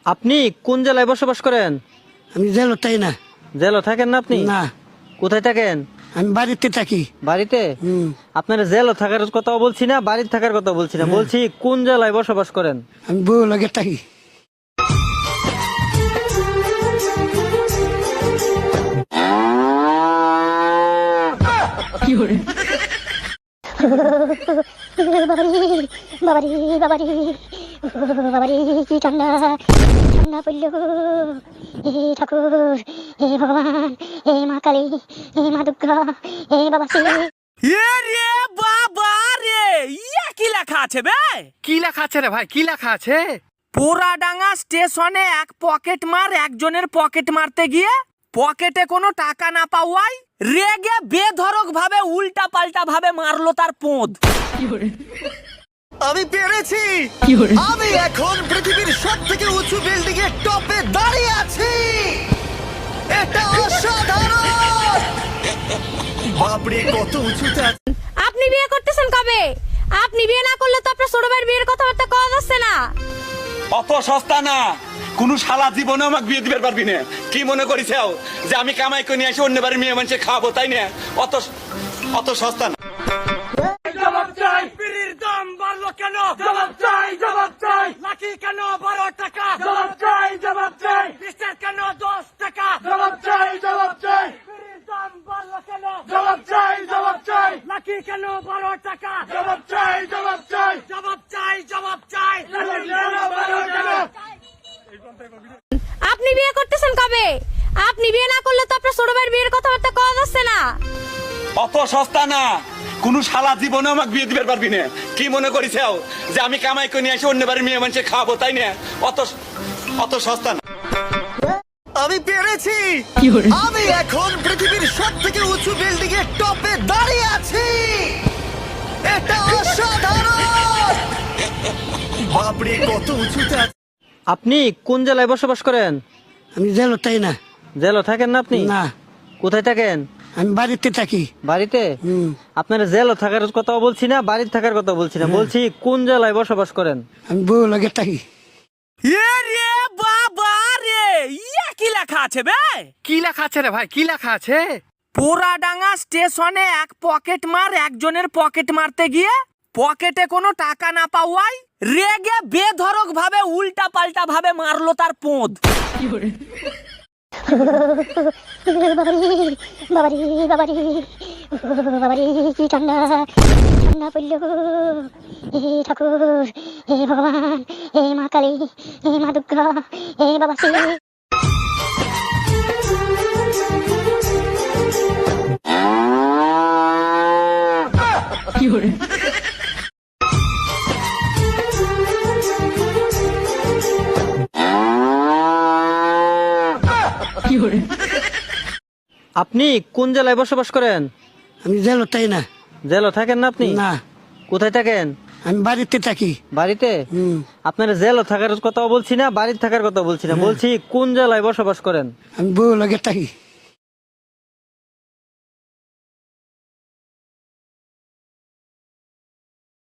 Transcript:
আপনি কোন জেলায় বসবাস করেন? আমি জেলতাই না। জেলে থাকেন না আপনি? না, কোথায় থাকেন? আমি বাড়িতে থাকি। বাড়িতে? আপনার জেলে থাকার কথা বলছি না, বাড়িতে থাকার কথা বলছি না, বলছি কোন জেলায় বসবাস করেন? আমি বউ লাগে থাকি। বাবারি বাবারি বাবারি বাবারি কি ঠান্ডা ঠান্ডা পড়ল গো। হে ঠাকুর, হে ভগবান, হে মা কালী, হে মা দুর্গা, হে বাবা শিব। রে বাবা রে, ইয়া কি লেখা আছে বে? কি লেখা আছে রে ভাই, কি লেখা আছে? পোড়াডাঙ্গা স্টেশনে এক পকেট মার একজনের পকেট মারতে গিয়ে পকেটে কোনো টাকা না পাওয়ায় রেগে বেধড়ক ভাবে উল্টা পাল্টা ভাবে মারলো তার পোঁদ। আমি পেরেছি। আমি এখন পৃথিবীর সবথেকে উঁচু বিল্ডিং এর টপে দাঁড়িয়ে আছি। এটা অসাধারণ। বাপরে, কত উঁচুতে আছে। আপনি বিয়ে করতেছেন কবে? আপনি বিয়ে না করলে তো আপনার ছোট ভাইয়ের বিয়ের কথাবার্তা কওয়া যাচ্ছে না। অত সস্তা না, কোন শালা জীবনে আমাকে বিয়ে দিতে পারবি না। কি মনে করিস যে আমি কামাই করে নিয়ে এসে অন্য বাড়ির মেয়ে মানুষে খাবো, তাই না? অত অত সস্তা না। জবাব চাই, বিড়ির দাম বাড়লো কেন? জবাব চাই, জবাব চাই। লাঠি কেন 12 টাকা? জবাব চাই, জবাব চাই। বিস্টার কেন 10 টাকা? জবাব চাই, জবাব চাই। বিড়ির দাম বাড়লো কেন? জবাব চাই, জবাব চাই। লাঠি কেন 12 টাকা? জবাব চাই, জবাব চাই। জবাব চাই, জবাব চাই। লাঠি কেন 12 টাকা? আপনি বিয়ে করতেছেন কবে? আপনি বিয়ে না করলে তো আপনার ছোট ভাইয়ের বিয়ের কথাবার্তা কওয়া যাচ্ছে না। অত সস্তা না, কোন শালা জীবনে আমাকে বিয়ে দিতে পারবি না। কি মনে করিস যে আমি কামাই করে নিয়ে এসে অন্য বাড়ির মেয়ে মানুষে খাবো, তাই না? অত অত সস্তা না। আমি পেরেছি। আমি এখন পৃথিবীর সবথেকে উঁচু বিল্ডিং এর টপে দাঁড়িয়ে আছি। এটা অসাধারণ। বাপরে, কত উঁচুতে আছে। আপনি কোন জেলায় বসবাস করেন? আমি জেলতাই না। জেলে থাকেন না আপনি? না, কোথায় থাকেন? আমি বাড়িতে থাকি। বাড়িতে? আপনার জেলে থাকার কথা বলছি না, বাড়িতে থাকার কথা বলছি না, বলছি কোন জেলায় বসবাস করেন? আমি বউ লাগে থাকি। রে বাবা রে, ইয়া কি লেখা আছে বে? কি লেখা আছে রে ভাই, কি লেখা আছে? পোড়াডাঙ্গা স্টেশনে এক পকেট মার একজনের পকেট মারতে গিয়ে পকেটে কোনো টাকা না পাওয়ায় রেগে বেধড়ক ভাবে উল্টা পাল্টা ভাবে মারলো তার পোঁদ। বাবারি বাবারি বাবারি বাবারি কি ঠান্ডা ঠান্ডা পড়ল গো। হে ঠাকুর, হে ভগবান, হে মা কালী, হে মা দুর্গা, হে বাবা শিব। আপনি কোন জেলায় বসবাস করেন? আমি জেলতাই না। জেলে থাকেন না আপনি? না, কোথায় থাকেন? আমি বাড়িতে থাকি। বাড়িতে? আপনার জেলে থাকার কথা বলছি না, বাড়িতে থাকার কথা বলছি না, বলছি কোন জেলায় বসবাস করেন? আমি বউ লাগে থাকি।